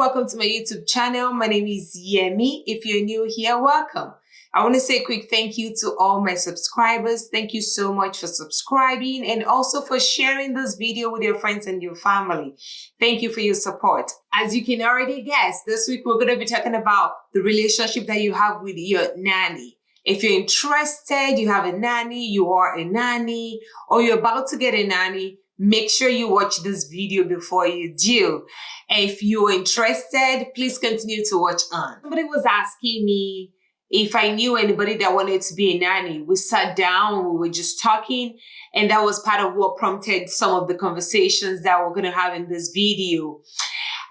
welcome to my YouTube channel. My name is Yemi. If you're new here, welcome. I want to say a quick thank you to all my subscribers. Thank you so much for subscribing and also for sharing this video with your friends and your family. Thank you for your support. As you can already guess, this week we're going to be talking about the relationship that you have with your nanny. If you're interested, you have a nanny, you are a nanny, or you're about to get a nanny, make sure you watch this video before you do. If you're interested, please continue to watch on. Somebody was asking me if I knew anybody that wanted to be a nanny. We sat down, we were just talking, and that was part of what prompted some of the conversations that we're going to have in this video.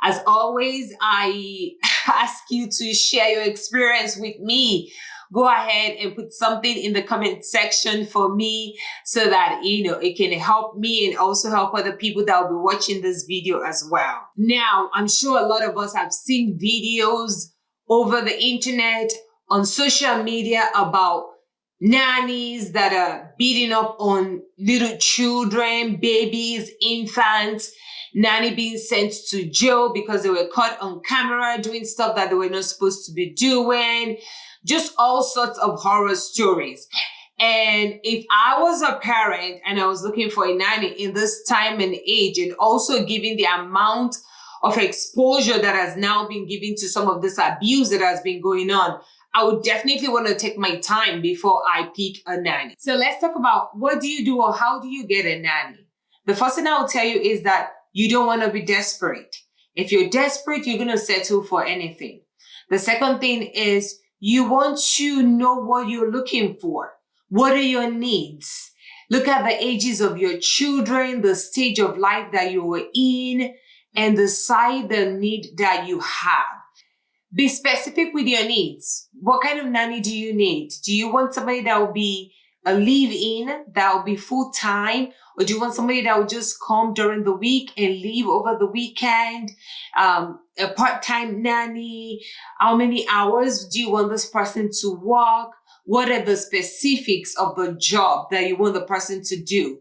As always, I ask you to share your experience with me. Go ahead and put something in the comment section for me so that, it can help me and also help other people that will be watching this video as well. Now, I'm sure a lot of us have seen videos over the internet, on social media about nannies that are beating up on little children, babies, infants, nanny being sent to jail because they were caught on camera doing stuff that they were not supposed to be doing. Just all sorts of horror stories. And if I was a parent and I was looking for a nanny in this time and age, and also given the amount of exposure that has now been given to some of this abuse that has been going on, I would definitely want to take my time before I pick a nanny. So let's talk about what do you do or how do you get a nanny? The first thing I will tell you is that you don't want to be desperate. If you're desperate, you're going to settle for anything. The second thing is you want to know what you're looking for. What are your needs? Look at the ages of your children, the stage of life that you were in, and decide the need that you have. Be specific with your needs. What kind of nanny do you need? Do you want somebody that will be a live-in, that will be full-time? Or do you want somebody that will just come during the week and leave over the weekend? A part-time nanny? How many hours do you want this person to work? What are the specifics of the job that you want the person to do?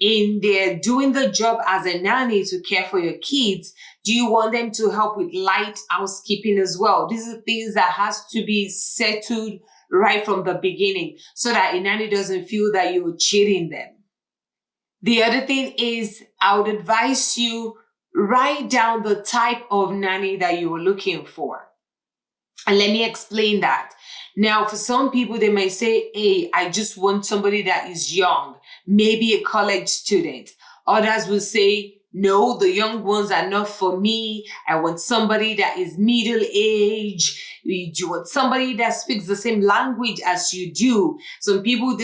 In their doing the job as a nanny to care for your kids, do you want them to help with light housekeeping as well? These are things that has to be settled right from the beginning so that a nanny doesn't feel that you're cheating them. The other thing is I would advise you write down the type of nanny that you are looking for. And let me explain that. Now, for some people, they may say, hey, I just want somebody that is young, maybe a college student. Others will say, no, the young ones are not for me. I want somebody that is middle age. You want somebody that speaks the same language as you do. Some people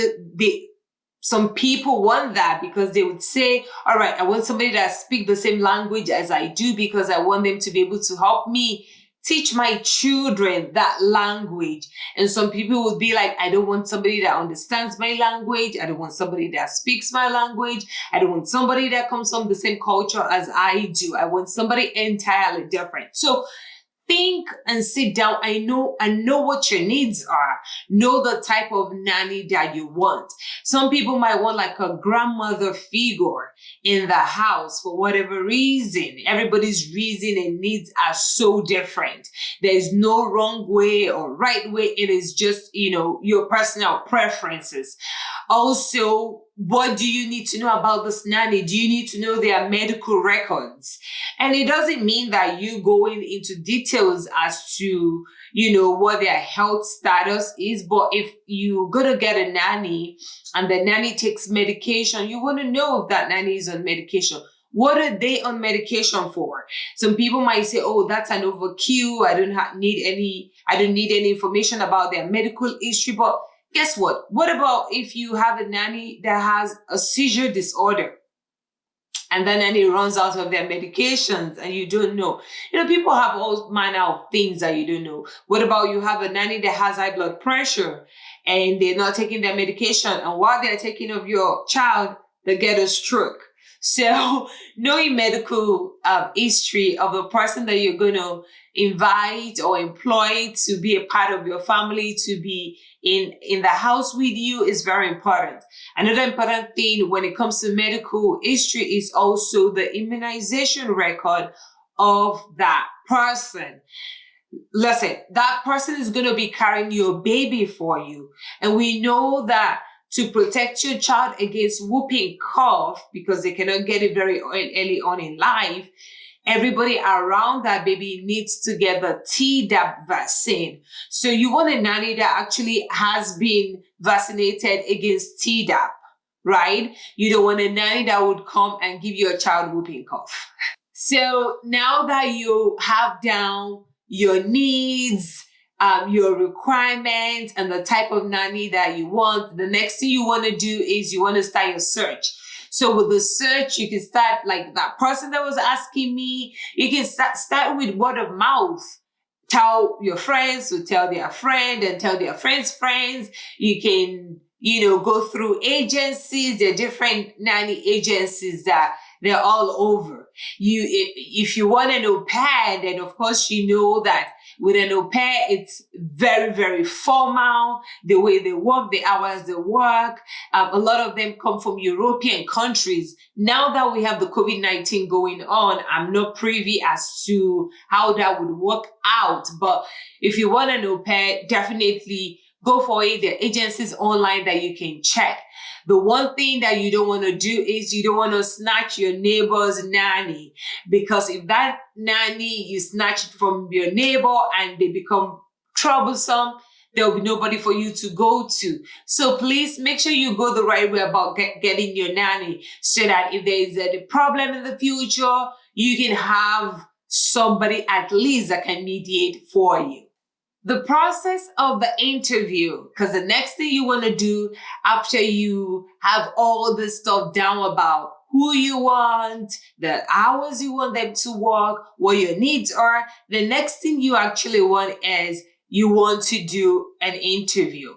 want that because they would say, all right, I want somebody that speaks the same language as I do because I want them to be able to help me teach my children that language. And some people would be like, I don't want somebody that understands my language. I don't want somebody that speaks my language. I don't want somebody that comes from the same culture as I do. I want somebody entirely different. So think and sit down. I know what your needs are. Know the type of nanny that you want. Some people might want like a grandmother figure in the house for whatever reason. Everybody's reason and needs are so different. There's no wrong way or right way. It is just, your personal preferences. Also, what do you need to know about this nanny? Do you need to know their medical records? And it doesn't mean that you going into details as to, what their health status is. But if you're going to get a nanny and the nanny takes medication, you want to know if that nanny is on medication. What are they on medication for? Some people might say, oh, that's an overkill. I don't need any information about their medical history. But guess what? What about if you have a nanny that has a seizure disorder and the nanny runs out of their medications and you don't know? People have all manner of things that you don't know. What about you have a nanny that has high blood pressure and they're not taking their medication, and while they're taking care of your child, they get a stroke? So knowing medical history of the person that you're going to invite or employ to be a part of your family, to be in the house with you is very important. Another important thing when it comes to medical history is also the immunization record of that person. Listen, that person is going to be carrying your baby for you. And we know that to protect your child against whooping cough, because they cannot get it very early on in life, everybody around that baby needs to get the Tdap vaccine. So you want a nanny that actually has been vaccinated against Tdap, right? You don't want a nanny that would come and give your child whooping cough. So now that you have down your needs, your requirements, and the type of nanny that you want, the next thing you want to do is you want to start your search. So with the search, you can start like that person that was asking me, you can start with word of mouth. Tell your friends to tell their friend and tell their friends' friends. You can, go through agencies. There are different nanny agencies that they're all over. If you want an au pair, then of course you know that with an au pair, it's very, very formal, the way they work, the hours they work. A lot of them come from European countries. Now that we have the COVID-19 going on, I'm not privy as to how that would work out. But if you want an au pair, definitely go for it. There are agencies online that you can check. The one thing that you don't want to do is you don't want to snatch your neighbor's nanny, because if that nanny, you snatch it from your neighbor and they become troublesome, there will be nobody for you to go to. So please make sure you go the right way about getting your nanny, so that if there is a problem in the future, you can have somebody at least that can mediate for you. The process of the interview, because the next thing you want to do after you have all this stuff down about who you want, the hours you want them to work, what your needs are, the next thing you actually want is you want to do an interview.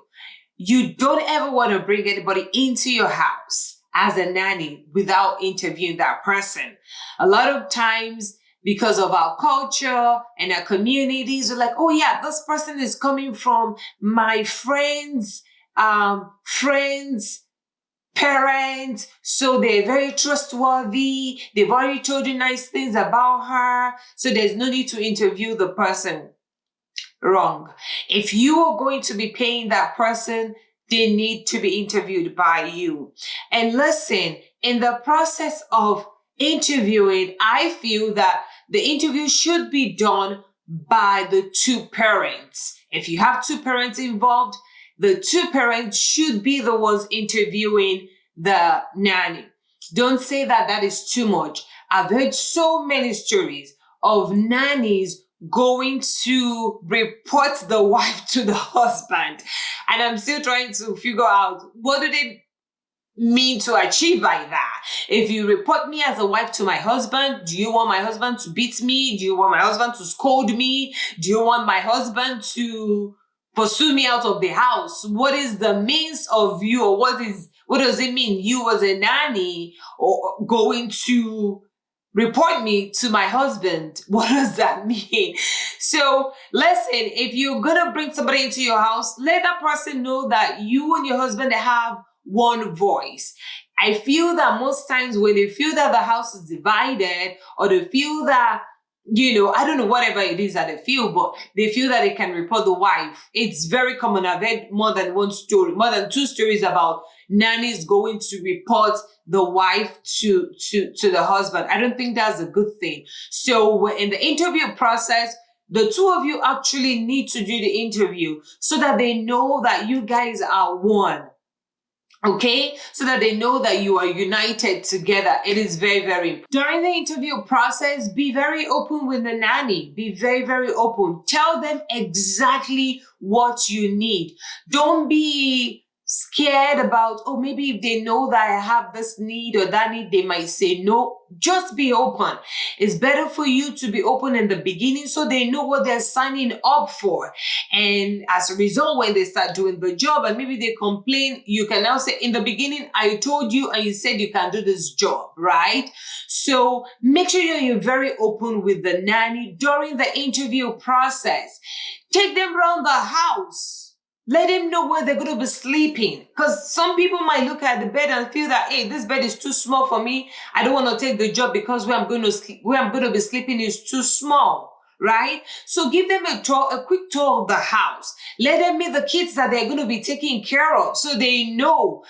You don't ever want to bring anybody into your house as a nanny without interviewing that person. A lot of times, because of our culture and our communities, we're like, oh yeah, this person is coming from my friend's parents, so they're very trustworthy. They've already told you nice things about her, so there's no need to interview the person. Wrong. If you are going to be paying that person, they need to be interviewed by you. And listen, in the process of interviewing, I feel that the interview should be done by the two parents. If you have two parents involved, the two parents should be the ones interviewing the nanny. Don't say that that is too much. I've heard so many stories of nannies going to report the wife to the husband. And I'm still trying to figure out, what do they mean to achieve by that? If you report me as a wife to my husband, do you want my husband to beat me? Do you want my husband to scold me? Do you want my husband to pursue me out of the house? What is the means of you, or what does it mean, you as a nanny or going to report me to my husband? What does that mean? So listen, if you're gonna bring somebody into your house, let that person know that you and your husband have one voice. I feel that most times when they feel that the house is divided, or they feel that, I don't know, whatever it is that they feel, but they feel that they can report the wife. It's very common. I've heard more than two stories about nannies going to report the wife to the husband. I don't think that's a good thing. So in the interview process, the two of you actually need to do the interview so that they know that you guys are one. Okay, so that they know that you are united together. It is very, very important. During the interview process, be very open with the nanny. Be very, very open. Tell them exactly what you need. Don't be scared about, oh, maybe if they know that I have this need or that need, they might say no. Just be open. It's better for you to be open in the beginning so they know what they're signing up for. And as a result, when they start doing the job and maybe they complain, you can now say, in the beginning, I told you and you said you can do this job, right? So make sure you're very open with the nanny during the interview process. Take them around the house. Let them know where they're going to be sleeping. Because some people might look at the bed and feel that, hey, this bed is too small for me. I don't want to take the job because where I'm going to be sleeping is too small, right? So give them a quick tour of the house. Let them meet the kids that they're going to be taking care of, so they know,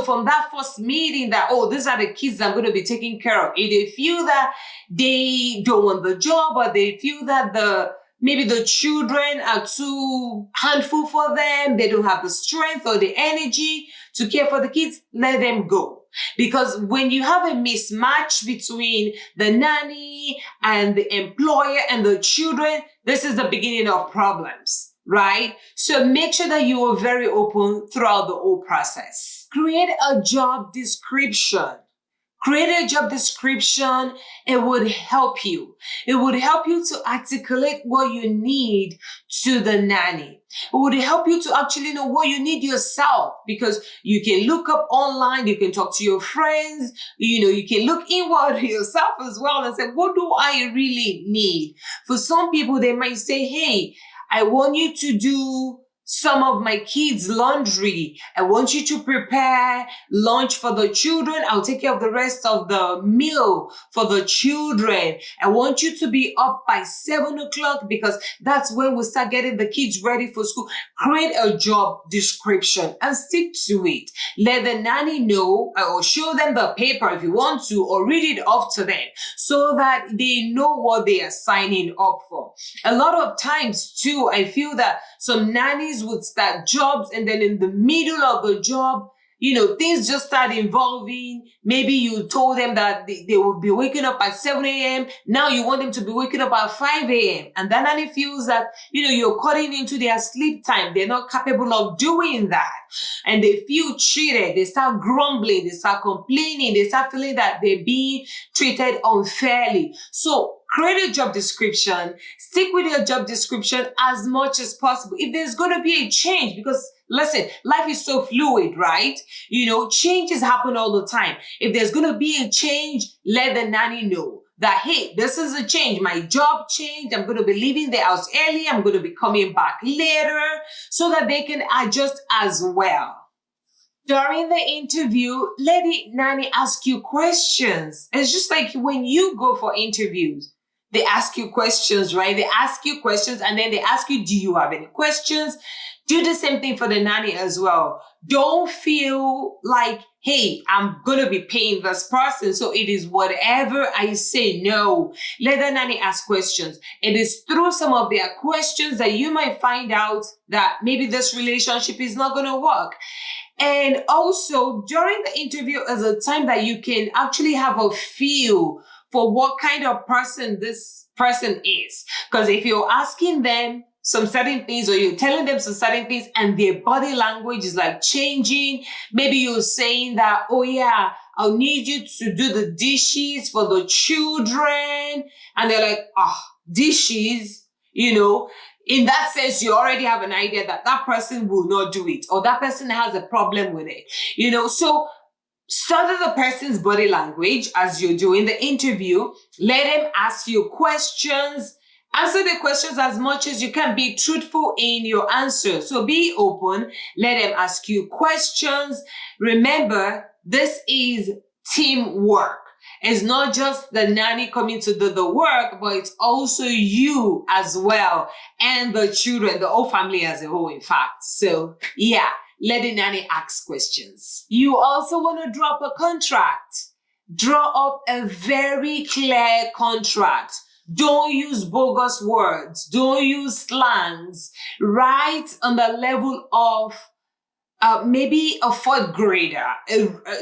from that first meeting that, oh, these are the kids I'm going to be taking care of. If they feel that they don't want the job, or they feel that maybe the children are too handful for them, they don't have the strength or the energy to care for the kids, let them go. Because when you have a mismatch between the nanny and the employer and the children, this is the beginning of problems, right? So make sure that you are very open throughout the whole process. Create a job description. Create a job description. It would help you. It would help you to articulate what you need to the nanny. It would help you to actually know what you need yourself, because you can look up online, you can talk to your friends, you can look inward yourself as well and say, what do I really need? For some people, they might say, hey, I want you to do some of my kids' laundry. I want you to prepare lunch for the children. I'll take care of the rest of the meal for the children. I want you to be up by 7 o'clock because that's when we start getting the kids ready for school. Create a job description and stick to it. Let the nanny know, or show them the paper if you want to, or read it off to them so that they know what they are signing up for. A lot of times too, I feel that some nannies would start jobs, and then in the middle of the job, things just start evolving. Maybe you told them that they would be waking up at 7 a.m. Now you want them to be waking up at 5 a.m. And that nanny feels that, you're cutting into their sleep time. They're not capable of doing that. And they feel cheated. They start grumbling. They start complaining. They start feeling that they're being treated unfairly. So create a job description. Stick with your job description as much as possible. If there's going to be a change, because listen, life is so fluid, right? Changes happen all the time. If there's going to be a change, let the nanny know that, hey, this is a change. My job changed. I'm going to be leaving the house early. I'm going to be coming back later, so that they can adjust as well. During the interview, let the nanny ask you questions. It's just like when you go for interviews, they ask you questions, right? They ask you questions, and then they ask you, do you have any questions? Do the same thing for the nanny as well. Don't feel like, hey, I'm going to be paying this person, so it is whatever I say. No, let the nanny ask questions. It is through some of their questions that you might find out that maybe this relationship is not going to work. And also, during the interview is a time that you can actually have a feel for what kind of person this person is. Because if you're asking them some certain things, or you're telling them some certain things, and their body language is like changing, maybe you're saying that, oh yeah, I'll need you to do the dishes for the children. And they're like, dishes, in that sense, you already have an idea that that person will not do it, or that person has a problem with it, So study the person's body language as you're doing the interview. Let them ask you questions. Answer the questions as much as you can. Be truthful in your answer. So be open. Let them ask you questions. Remember, this is teamwork. It's not just the nanny coming to do the work, but it's also you as well, and the children, the whole family as a whole, in fact. So yeah, let the nanny ask questions. You also want to drop a contract. Draw up a very clear contract. Don't use bogus words. Don't use slangs. Write on the level of maybe a fourth grader,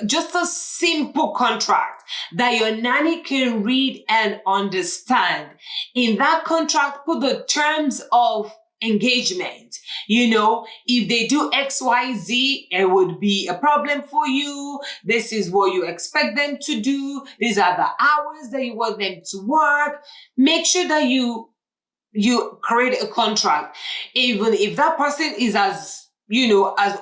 just a simple contract that your nanny can read and understand. In that contract, put the terms of engagement. If they do XYZ, it would be a problem for you. This is what you expect them to do. These are the hours that you want them to work. Make sure that you create a contract. Even if that person is as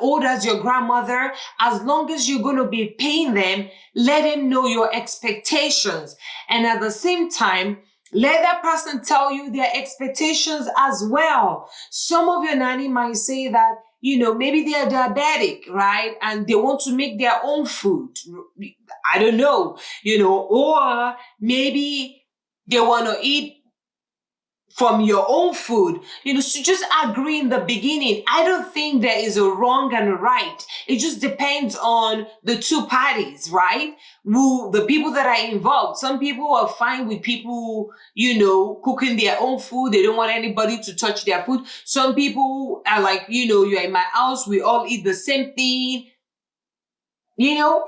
old as your grandmother, as long as you're going to be paying them, let them know your expectations. And at the same time, let that person tell you their expectations as well. Some of your nanny might say that, maybe they are diabetic, right? And they want to make their own food. I don't know, or maybe they want to eat from your own food, so just agree in the beginning. I don't think there is a wrong and a right. It just depends on the two parties, right? The people that are involved. Some people are fine with people, cooking their own food. They don't want anybody to touch their food. Some people are like, you're in my house, we all eat the same thing.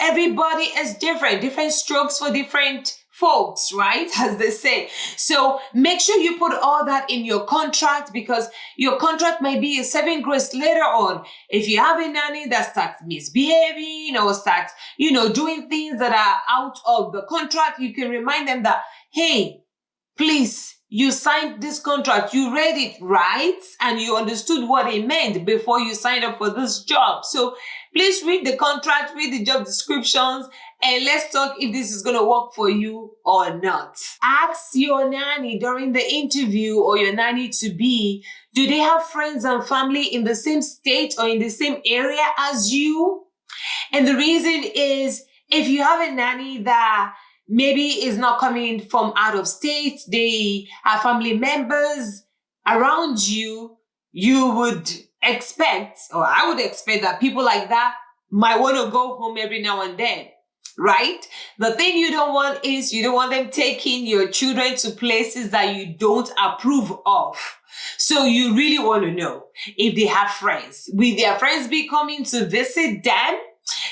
Everybody is different strokes for different folks, right? As they say. So make sure you put all that in your contract, because your contract might be a saving grace later on. If you have a nanny that starts misbehaving or starts, doing things that are out of the contract, you can remind them that, hey, please, you signed this contract, you read it, right? And you understood what it meant before you signed up for this job. So please read the contract, read the job descriptions, and let's talk if this is going to work for you or not. Ask your nanny during the interview, or your nanny to be, do they have friends and family in the same state or in the same area as you? And the reason is, if you have a nanny that maybe is not coming from out of state, they have family members around you, you would expect, or I would expect, that people like that might want to go home every now and then, right? The thing you don't want is, you don't want them taking your children to places that you don't approve of. So you really want to know if they have friends. Will their friends be coming to visit them?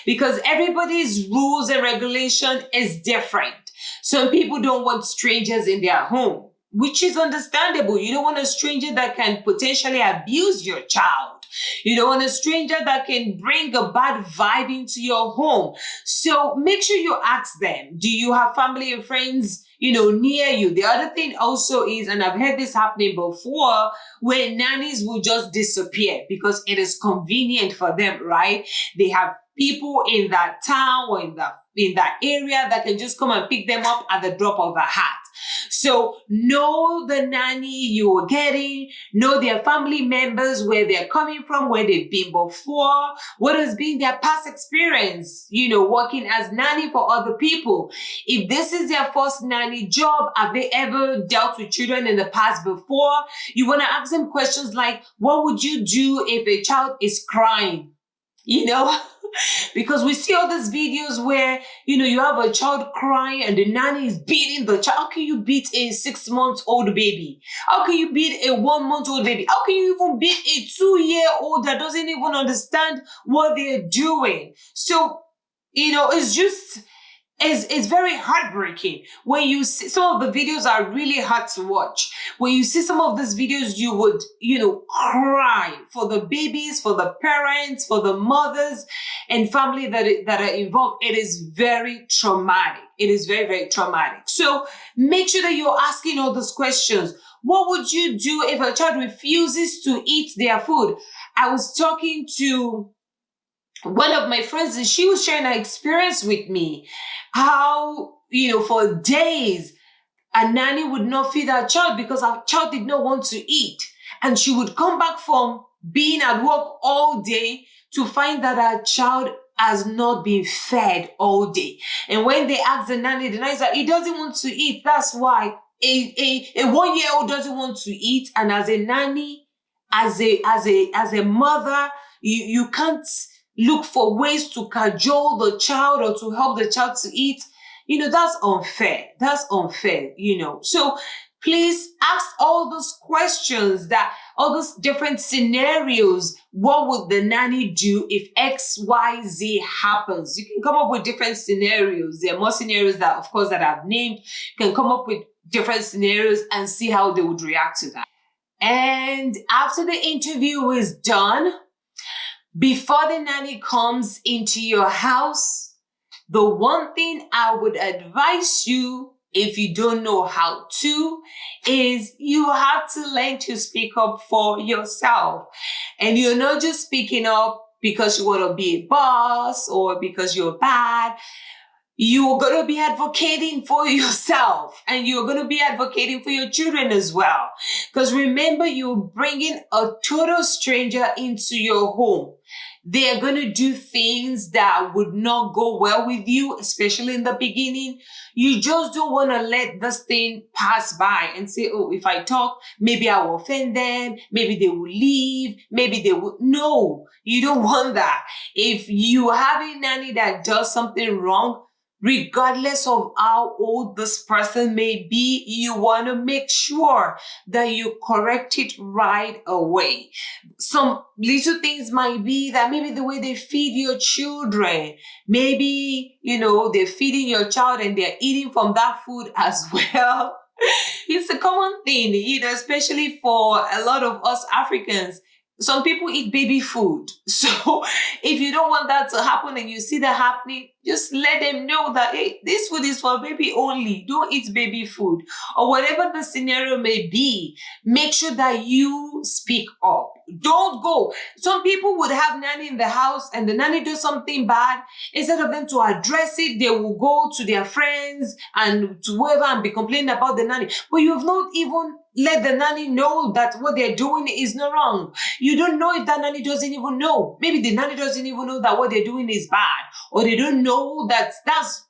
Because everybody's rules and regulation is different. Some people don't want strangers in their home, which is understandable. You don't want a stranger that can potentially abuse your child. You don't want a stranger that can bring a bad vibe into your home. So make sure you ask them, do you have family and friends, near you? The other thing also is, and I've heard this happening before, where nannies will just disappear because it is convenient for them, right? They have people in that town or in that area that can just come and pick them up at the drop of a hat. So know the nanny you are getting, know their family members, where they're coming from, where they've been before, what has been their past experience, working as nanny for other people. If this is their first nanny job, have they ever dealt with children in the past before? You want to ask them questions like, what would you do if a child is crying? Because we see all these videos where, you have a child crying and the nanny is beating the child. How can you beat a 6-month-old baby? How can you beat a 1-month-old baby? How can you even beat a 2-year-old that doesn't even understand what they're doing? So, it's very heartbreaking when you see some of the videos are really hard to watch. When you see some of these videos, you would, cry for the babies, for the parents, for the mothers and family that are involved. It is very traumatic. It is very, very traumatic. So make sure that you're asking all those questions. What would you do if a child refuses to eat their food? I was talking to one of my friends, and she was sharing her experience with me. How, for days, a nanny would not feed her child because her child did not want to eat. And she would come back from being at work all day to find that her child has not been fed all day. And when they asked the nanny said, he doesn't want to eat. That's why a 1-year-old doesn't want to eat. And as a nanny, as a mother, you can't look for ways to cajole the child or to help the child to eat. That's unfair. That's unfair, So please ask all those questions, all those different scenarios. What would the nanny do if X, Y, Z happens? You can come up with different scenarios. There are more scenarios that I've named. You can come up with different scenarios and see how they would react to that. And after the interview is done, before the nanny comes into your house, the one thing I would advise you, if you don't know how to, is you have to learn to speak up for yourself. And you're not just speaking up because you want to be a boss or because you're bad. you're going to be advocating for yourself, and you're going to be advocating for your children as well. Because remember, you're bringing a total stranger into your home. They're going to do things that would not go well with you, especially in the beginning. You just don't want to let this thing pass by and say, oh, if I talk, maybe I will offend them. Maybe they will leave. Maybe they will. No, you don't want that. If you have a nanny that does something wrong, regardless of how old this person may be, you want to make sure that you correct it right away. Some little things might be that maybe the way they feed your children, maybe, they're feeding your child and they're eating from that food as well. It's a common thing, especially for a lot of us Africans. Some people eat baby food. So if you don't want that to happen and you see that happening, just let them know that, hey, this food is for baby only. Don't eat baby food. Or whatever the scenario may be, make sure that you speak up. Don't go. Some people would have nanny in the house and the nanny does something bad. Instead of them to address it, they will go to their friends and to whoever and be complaining about the nanny. But you have not even let the nanny know that what they're doing is not wrong. You don't know if that nanny doesn't even know. Maybe the nanny doesn't even know that what they're doing is bad, or they don't know that that's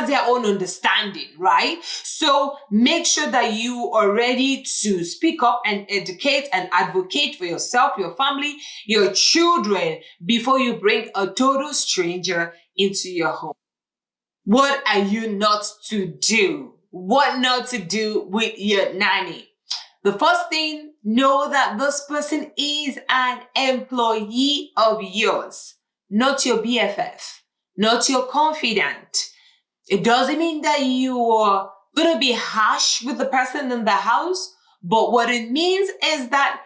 their own understanding, right? So make sure that you are ready to speak up and educate and advocate for yourself, your family, your children before you bring a total stranger into your home. What are you not to do? What not to do with your nanny? The first thing, know that this person is an employee of yours, not your BFF, not your confidant. It doesn't mean that you are going to be harsh with the person in the house, but what it means is that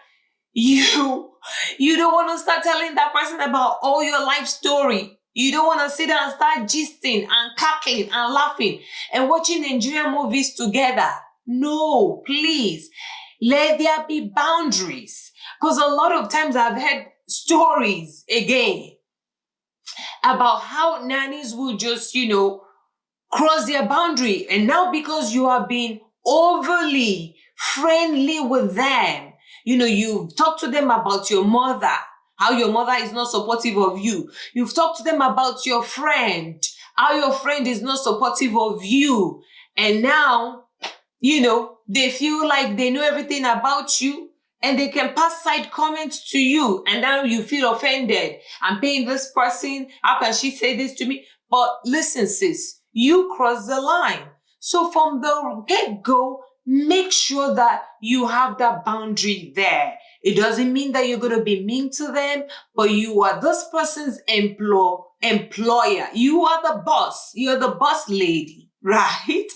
you don't want to start telling that person about all your life story. You don't want to sit down and start gisting and cackling and laughing and watching Nigerian movies together. No, please. Let there be boundaries. Because a lot of times I've heard stories again about how nannies will just, cross their boundary. And now because you have been overly friendly with them, you've talked to them about your mother, how your mother is not supportive of you. You've talked to them about your friend, how your friend is not supportive of you. And now, they feel like they know everything about you and they can pass side comments to you. And now you feel offended. I'm paying this person. How can she say this to me? But listen, sis, you cross the line. So from the get-go, make sure that you have that boundary there. It doesn't mean that you're going to be mean to them, but you are this person's employer. You are the boss. You're the boss lady, right?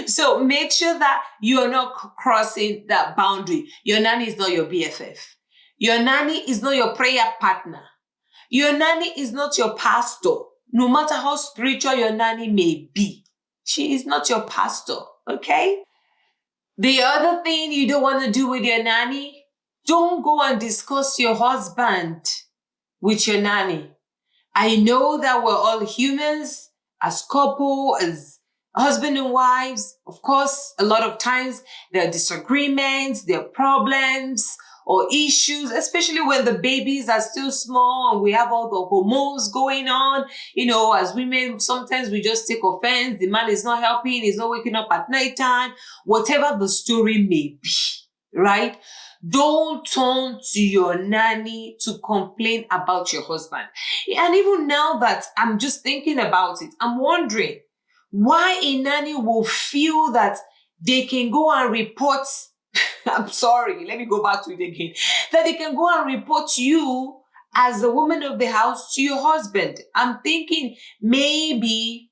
So make sure that you are not crossing that boundary. Your nanny is not your BFF. Your nanny is not your prayer partner. Your nanny is not your pastor. No matter how spiritual your nanny may be, she is not your pastor, okay? The other thing you don't want to do with your nanny, don't go and discuss your husband with your nanny. I know that we're all humans, as couple, as husband and wives. Of course, a lot of times there are disagreements, there are problems or issues, especially when the babies are still small and we have all the hormones going on. As women, sometimes we just take offense. The man is not helping, he's not waking up at nighttime, whatever the story may be, right? Don't turn to your nanny to complain about your husband. And even now that I'm just thinking about it, I'm wondering why a nanny will feel that they can go and report I'm sorry, let me go back to it again. That they can go and report you as the woman of the house to your husband. I'm thinking maybe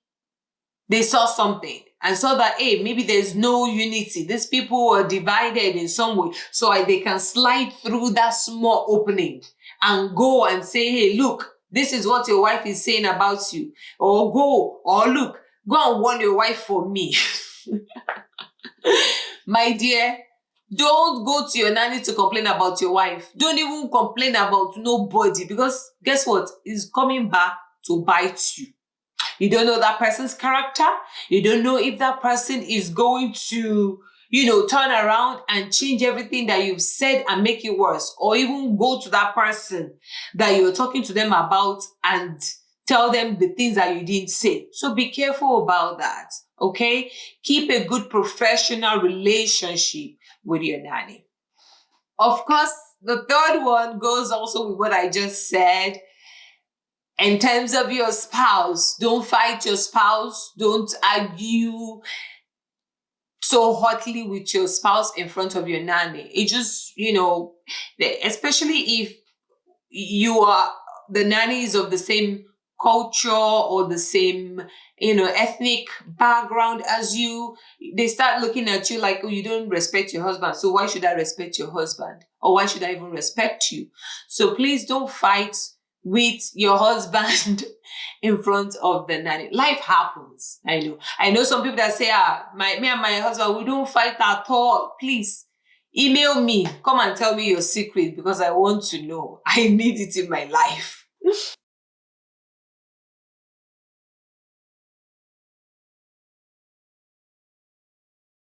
they saw something and saw that, hey, maybe there's no unity. These people are divided in some way. So they can slide through that small opening and go and say, hey, look, this is what your wife is saying about you. Or go and warn your wife for me. My dear, don't go to your nanny to complain about your wife. Don't even complain about nobody, because guess what? It's coming back to bite you. You don't know that person's character. You don't know if that person is going to, turn around and change everything that you've said and make it worse, or even go to that person that you're talking to them about and tell them the things that you didn't say. So be careful about that, okay? Keep a good professional relationship with your nanny. Of course, the third one goes also with what I just said. In terms of your spouse, don't fight your spouse. Don't argue so hotly with your spouse in front of your nanny. It just, especially if the nanny is of the same culture or the same, ethnic background as you, they start looking at you like, oh, you don't respect your husband. So why should I respect your husband? Or why should I even respect you? So please don't fight with your husband in front of the nanny. Life happens. I know some people that say, me and my husband, we don't fight at all. Please email me. Come and tell me your secret because I want to know. I need it in my life.